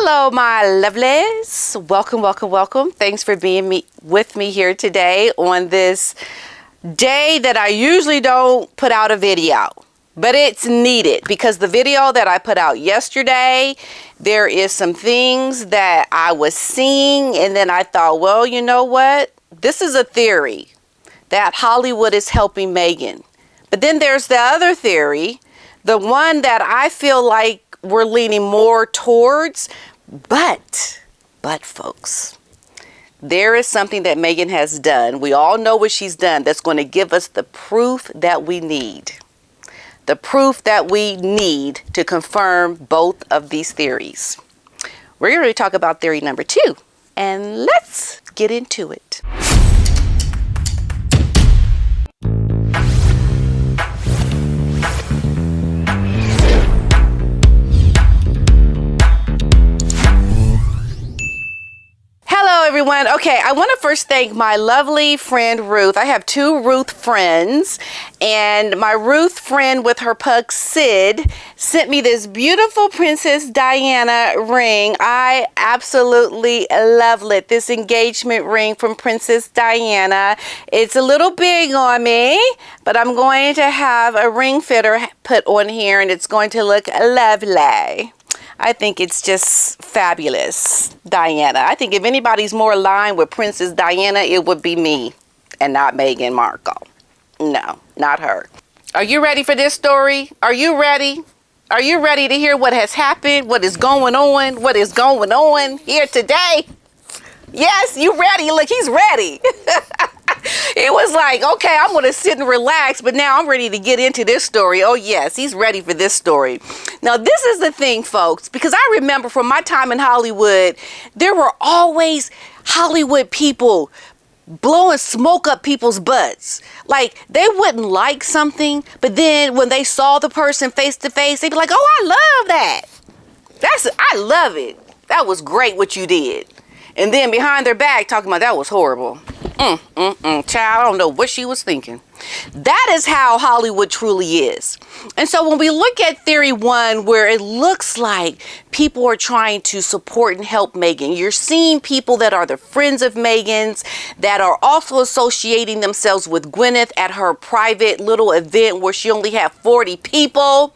Hello, my lovelies. Welcome. Thanks for being with me here today on this day that I usually don't put out a video. But it's needed because the video that I put out yesterday, there is some things that I was seeing, and then I thought, well, you know what? This is a theory that Hollywood is helping Meghan. But then there's the other theory, the one that I feel like we're leaning more towards. But folks, there is something that Meghan has done. We all know what she's done that's going to give us the proof that we need. The proof that we need to confirm both of these theories. We're going to talk about theory number 2, and let's get into it. Hello everyone. Okay, I want to first thank my lovely friend Ruth. I have 2 Ruth friends, and my Ruth friend with her pug Sid sent me this beautiful Princess Diana ring. I absolutely love it. This engagement ring from Princess Diana. It's a little big on me, but I'm going to have a ring fitter put on here and it's going to look lovely. I think it's just fabulous, Diana. I think if anybody's more aligned with Princess Diana, it would be me and not Meghan Markle. No, not her. Are you ready for this story? Are you ready? Are you ready to hear what has happened? What is going on? What is going on here today? Yes, you ready? Look, he's ready. It was like, okay, I'm going to sit and relax, but now I'm ready to get into this story. Oh, yes, he's ready for this story. Now, this is the thing, folks, because I remember from my time in Hollywood, there were always Hollywood people blowing smoke up people's butts. Like, they wouldn't like something, but then when they saw the person face to face, they'd be like, oh, I love that. I love it. That was great what you did. And then behind their back talking about that was horrible. Child, I don't know what she was thinking. That is how Hollywood truly is. And so when we look at theory 1, where it looks like people are trying to support and help Meghan, you're seeing people that are the friends of Meghan's that are also associating themselves with Gwyneth at her private little event where she only had 40 people.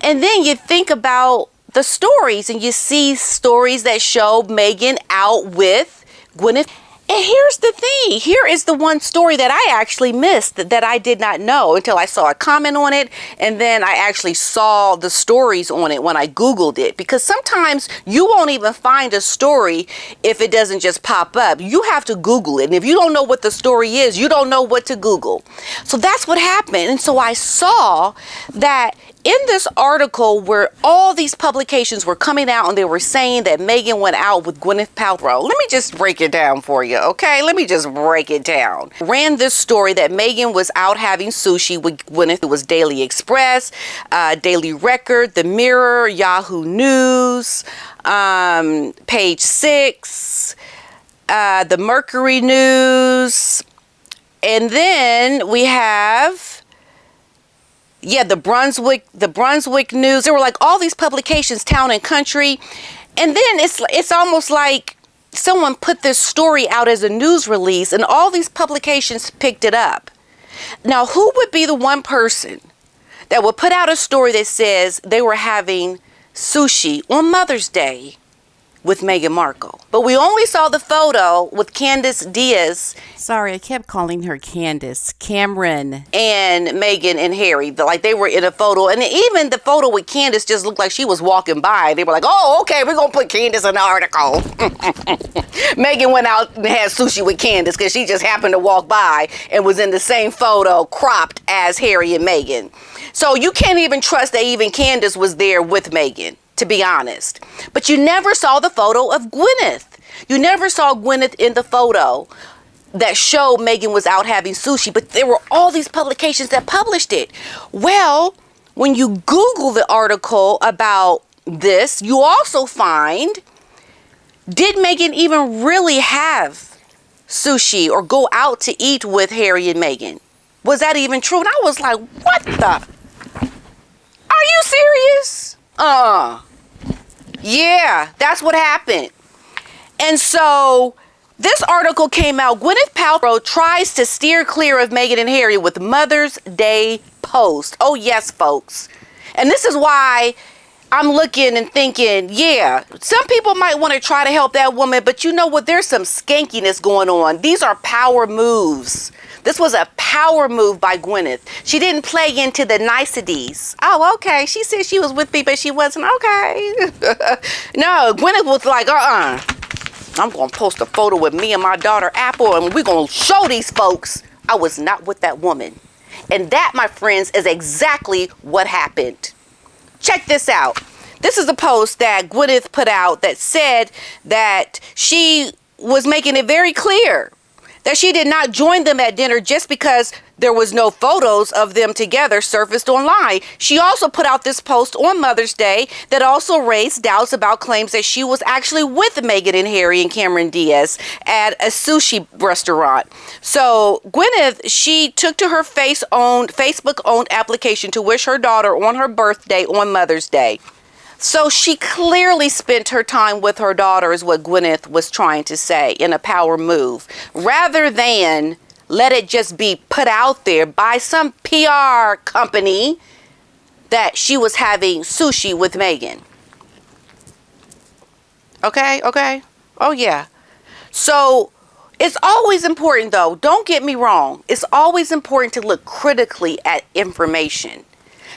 And then you think about the stories and you see stories that show Meghan out with Gwyneth. And here's the thing. Here is the one story that I actually missed that I did not know until I saw a comment on it. And then I actually saw the stories on it when I Googled it. Because sometimes you won't even find a story if it doesn't just pop up. You have to Google it. And if you don't know what the story is, you don't know what to Google. So that's what happened. And so I saw that in this article where all these publications were coming out and they were saying that Meghan went out with Gwyneth Paltrow. Let me just break it down for you, okay? Let me just break it down. Ran this story that Meghan was out having sushi with Gwyneth. It was Daily Express, Daily Record, The Mirror, Yahoo News, Page 6, the Mercury News, and then we have the Brunswick News. There were like all these publications, Town and Country. And then it's almost like someone put this story out as a news release and all these publications picked it up. Now, who would be the one person that would put out a story that says they were having sushi on Mother's Day with Meghan Markle? But we only saw the photo with Candace Diaz. Sorry, I kept calling her Candace. Cameron. And Meghan and Harry. Like they were in a photo. And even the photo with Candace just looked like she was walking by. They were like, oh, okay, we're going to put Candace in the article. Meghan went out and had sushi with Candace because she just happened to walk by and was in the same photo cropped as Harry and Meghan. So you can't even trust that even Candace was there with Meghan, to be honest. But you never saw the photo of Gwyneth. You never saw Gwyneth in the photo that showed Meghan was out having sushi, but there were all these publications that published it. Well, when you Google the article about this, you also find, did Meghan even really have sushi or go out to eat with Harry and Meghan? Was that even true? And I was like, what the? Are you serious? Yeah, that's what happened. And so this article came out. Gwyneth Paltrow tries to steer clear of Meghan and Harry with Mother's Day post. Oh, yes, folks. And this is why I'm looking and thinking, yeah, some people might want to try to help that woman, but you know what? There's some skankiness going on. These are power moves. This was a power move by Gwyneth. She didn't play into the niceties. Oh, okay. She said she was with me, but she wasn't. Okay. No, Gwyneth was like, I'm going to post a photo with me and my daughter Apple, and we're going to show these folks I was not with that woman. And that, my friends, is exactly what happened. Check this out. This is a post that Gwyneth put out that said that she was making it very clear that she did not join them at dinner just because there was no photos of them together surfaced online. She also put out this post on Mother's Day that also raised doubts about claims that she was actually with Meghan and Harry and Cameron Diaz at a sushi restaurant. So Gwyneth, she took to her Facebook-owned application to wish her daughter on her birthday on Mother's Day. So she clearly spent her time with her daughter, is what Gwyneth was trying to say in a power move, rather than let it just be put out there by some PR company that she was having sushi with Meghan. Okay? Oh, yeah. So it's always important, though. Don't get me wrong. It's always important to look critically at information.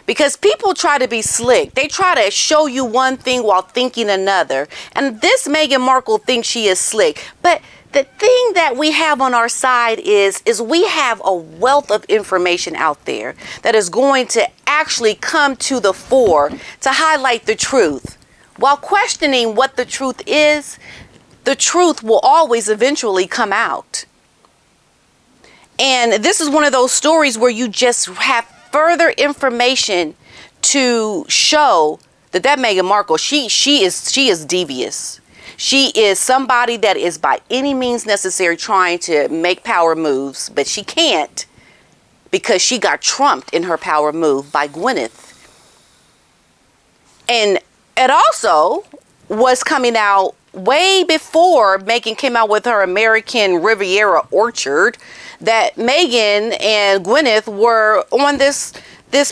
Because people try to be slick. They try to show you one thing while thinking another. And this Meghan Markle thinks she is slick. But the thing that we have on our side is we have a wealth of information out there that is going to actually come to the fore to highlight the truth. While questioning what the truth is, the truth will always eventually come out. And this is one of those stories where you just have further information to show that Meghan Markle, she is devious. She is somebody that is by any means necessary trying to make power moves, but she can't because she got trumped in her power move by Gwyneth. And it also was coming out way before Meghan came out with her American Riviera orchard that Meghan and Gwyneth were on this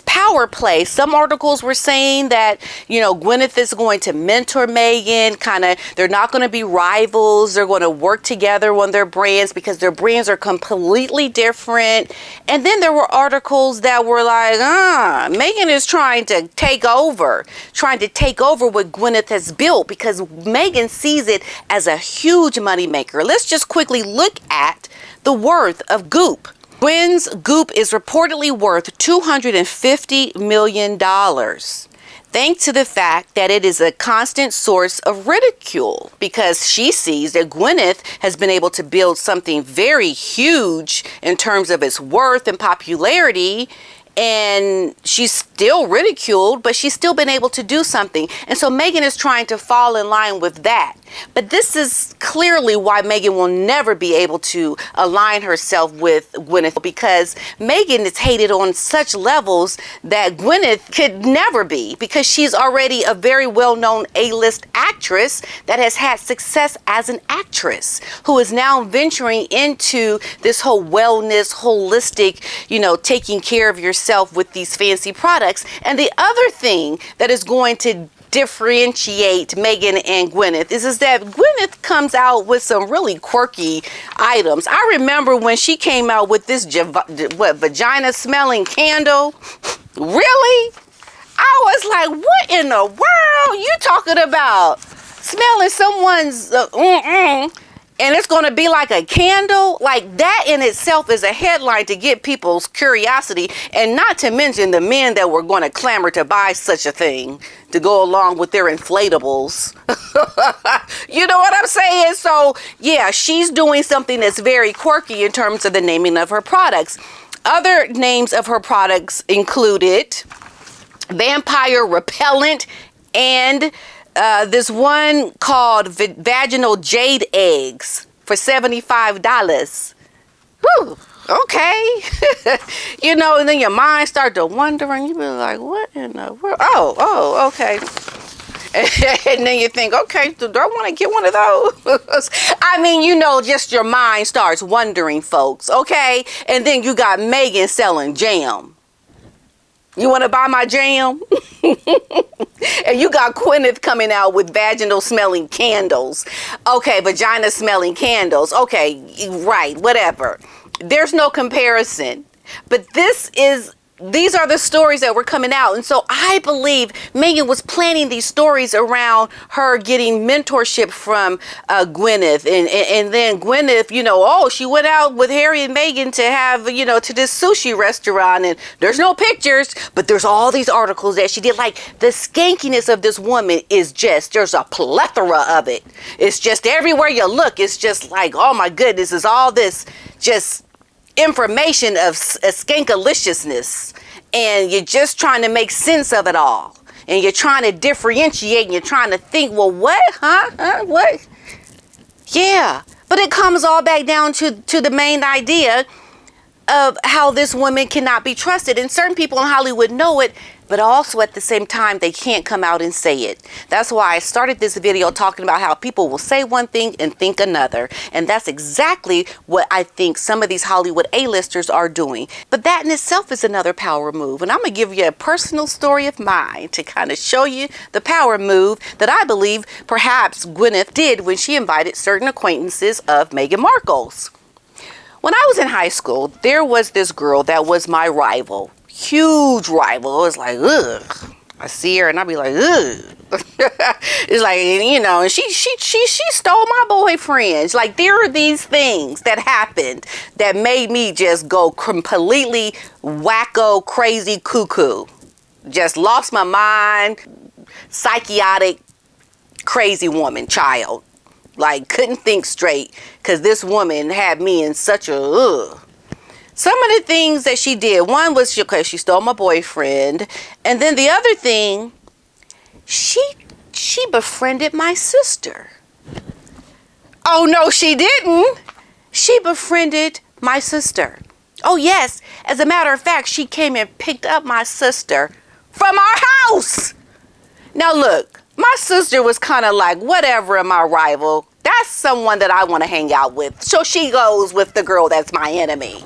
power play. Some articles were saying that, Gwyneth is going to mentor Meghan, they're not going to be rivals. They're going to work together on their brands because their brands are completely different. And then there were articles that were like, Meghan is trying to take over what Gwyneth has built because Meghan sees it as a huge moneymaker. Let's just quickly look at the worth of Goop. Gwyn's Goop is reportedly worth $250 million, thanks to the fact that it is a constant source of ridicule because she sees that Gwyneth has been able to build something very huge in terms of its worth and popularity, and she's still ridiculed, but she's still been able to do something. And so Meghan is trying to fall in line with that. But this is clearly why Meghan will never be able to align herself with Gwyneth, because Meghan is hated on such levels that Gwyneth could never be, because she's already a very well-known A-list actress that has had success as an actress, who is now venturing into this whole wellness, holistic, taking care of yourself with these fancy products. And the other thing that is going to differentiate Meghan and Gwyneth is that Gwyneth comes out with some really quirky items. I remember when she came out with this vagina smelling candle. Really? I was like, what in the world you talking about? Smelling someone's and it's going to be like a candle? Like, that in itself is a headline to get people's curiosity, and not to mention the men that were going to clamor to buy such a thing to go along with their inflatables. You know what I'm saying? So, yeah, she's doing something that's very quirky in terms of the naming of her products. Other names of her products included vampire repellent and this one called vaginal jade eggs for $75. Whew, okay. And then your mind start to wonder and you be like, what in the world? Oh, okay. And then you think, okay, do I want to get one of those? I mean, just your mind starts wondering, folks, okay? And then you got Meghan selling jam. You want to buy my jam? And you got Gwyneth coming out with vaginal smelling candles. Okay, vagina smelling candles. Okay, right, whatever. There's no comparison. But these are the stories that were coming out. And so I believe Meghan was planning these stories around her getting mentorship from Gwyneth. And then Gwyneth, she went out with Harry and Meghan to have, to this sushi restaurant. And there's no pictures, but there's all these articles that she did. Like, the skankiness of this woman is there's a plethora of it. It's just everywhere you look. It's just like, oh my goodness, is all this just information of skankaliciousness, and you're just trying to make sense of it all, and you're trying to differentiate, and you're trying to think, well, what, what? Yeah, but it comes all back down to the main idea of how this woman cannot be trusted, and certain people in Hollywood know it, but also at the same time, they can't come out and say it. That's why I started this video talking about how people will say one thing and think another. And that's exactly what I think some of these Hollywood A-listers are doing. But that in itself is another power move. And I'm going to give you a personal story of mine to kind of show you the power move that I believe perhaps Gwyneth did when she invited certain acquaintances of Meghan Markle's. When I was in high school, there was this girl that was my rival. Huge rival. It was like, ugh. I see her and I be like, ugh. It's like, and she stole my boyfriend. Like, there are these things that happened that made me just go completely wacko, crazy, cuckoo. Just lost my mind. Psychotic, crazy woman, child. Like, couldn't think straight because this woman had me in such a ugh. Some of the things that she did, one was she stole my boyfriend. And then the other thing, she befriended my sister. Oh, no, she didn't. She befriended my sister. Oh, yes. As a matter of fact, she came and picked up my sister from our house. Now, look, my sister was kind of like, whatever, my rival. That's someone that I want to hang out with. So she goes with the girl that's my enemy.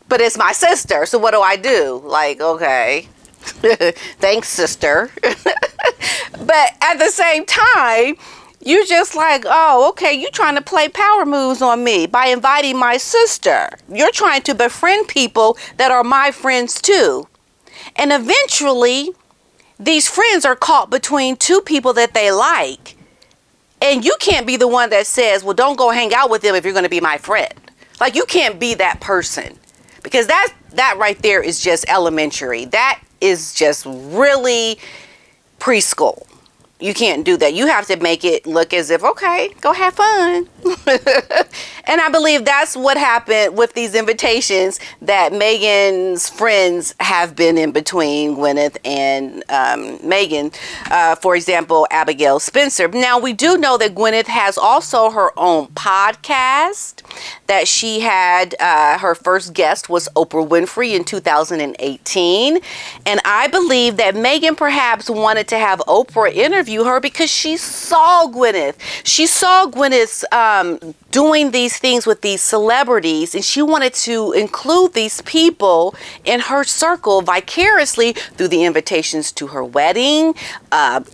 But it's my sister, so what do I do? Like, okay, thanks, sister. But at the same time, you're just like, oh, okay, you're trying to play power moves on me by inviting my sister. You're trying to befriend people that are my friends too. And eventually, these friends are caught between two people that they like. And you can't be the one that says, well, don't go hang out with them if you're going to be my friend. Like, you can't be that person. Because that right there is just elementary. That is just really preschool. You can't do that. You have to make it look as if, okay, go have fun. And I believe that's what happened with these invitations that Meghan's friends have been in between Gwyneth and Meghan. For example, Abigail Spencer. Now, we do know that Gwyneth has also her own podcast that she had. Her first guest was Oprah Winfrey in 2018. And I believe that Meghan perhaps wanted to have Oprah interview her because she saw Gwyneth. She saw Gwyneth's doing these things with these celebrities, and she wanted to include these people in her circle vicariously through the invitations to her wedding,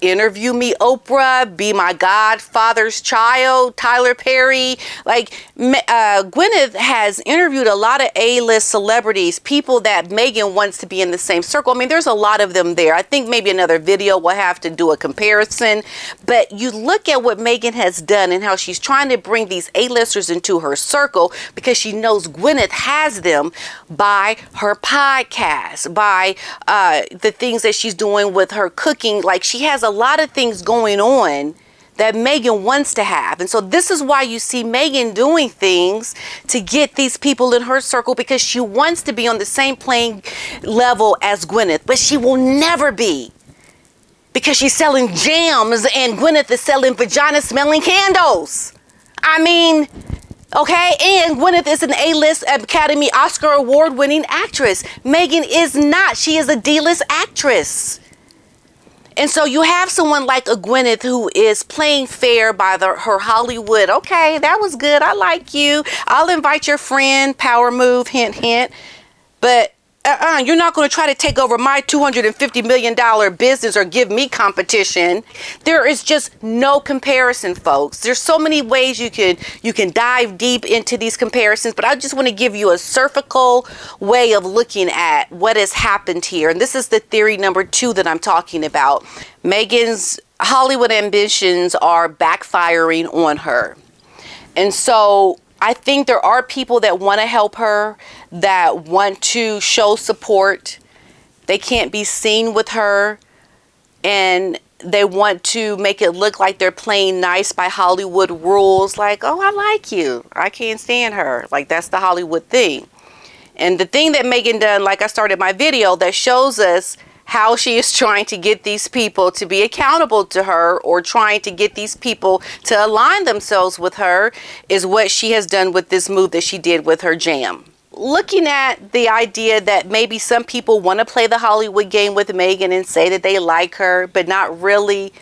Interview Me Oprah, Be My Godfather's Child, Tyler Perry. Like, Gwyneth has interviewed a lot of A-list celebrities, people that Meghan wants to be in the same circle. I mean, there's a lot of them there. I think maybe another video will have to do a comparison, but you look at what Meghan has done and how she's trying to bring these A-listers into her circle because she knows Gwyneth has them by her podcast, by the things that she's doing with her cooking. Like, she has a lot of things going on that Meghan wants to have. And so this is why you see Meghan doing things to get these people in her circle, because she wants to be on the same playing level as Gwyneth, but she will never be, because she's selling jams and Gwyneth is selling vagina smelling candles. I mean, okay, and Gwyneth is an A-list Academy Oscar award winning actress. Meghan is not. She is a D-list actress. And so you have someone like a Gwyneth who is playing fair by her Hollywood. Okay, that was good. I like you. I'll invite your friend. Power move, hint, hint. But you're not going to try to take over my $250 million business or give me competition. There is just no comparison, folks. There's so many ways you can dive deep into these comparisons, but I just want to give you a surgical way of looking at what has happened here. And this is the theory number 2 that I'm talking about. Meghan's Hollywood ambitions are backfiring on her. And so I think there are people that want to help her, that want to show support. They can't be seen with her, and they want to make it look like they're playing nice by Hollywood rules. Like, oh, I like you. I can't stand her. Like, that's the Hollywood thing. And the thing that Meghan done, like I started my video, that shows us how she is trying to get these people to be accountable to her, or trying to get these people to align themselves with her, is what she has done with this move that she did with her jam. Looking at the idea that maybe some people want to play the Hollywood game with Meghan and say that they like her, but not really.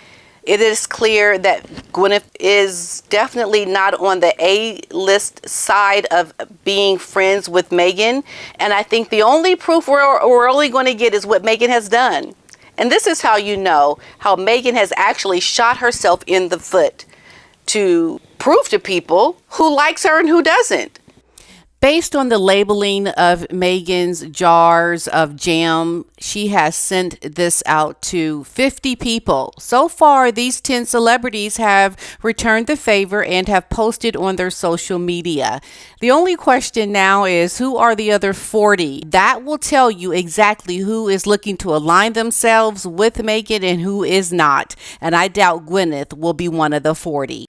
It is clear that Gwyneth is definitely not on the A-list side of being friends with Meghan. And I think the only proof we're only going to get is what Meghan has done. And this is how you know how Meghan has actually shot herself in the foot to prove to people who likes her and who doesn't. Based on the labeling of Meghan's jars of jam, she has sent this out to 50 people. So far, these 10 celebrities have returned the favor and have posted on their social media. The only question now is, who are the other 40? That will tell you exactly who is looking to align themselves with Meghan and who is not. And I doubt Gwyneth will be one of the 40.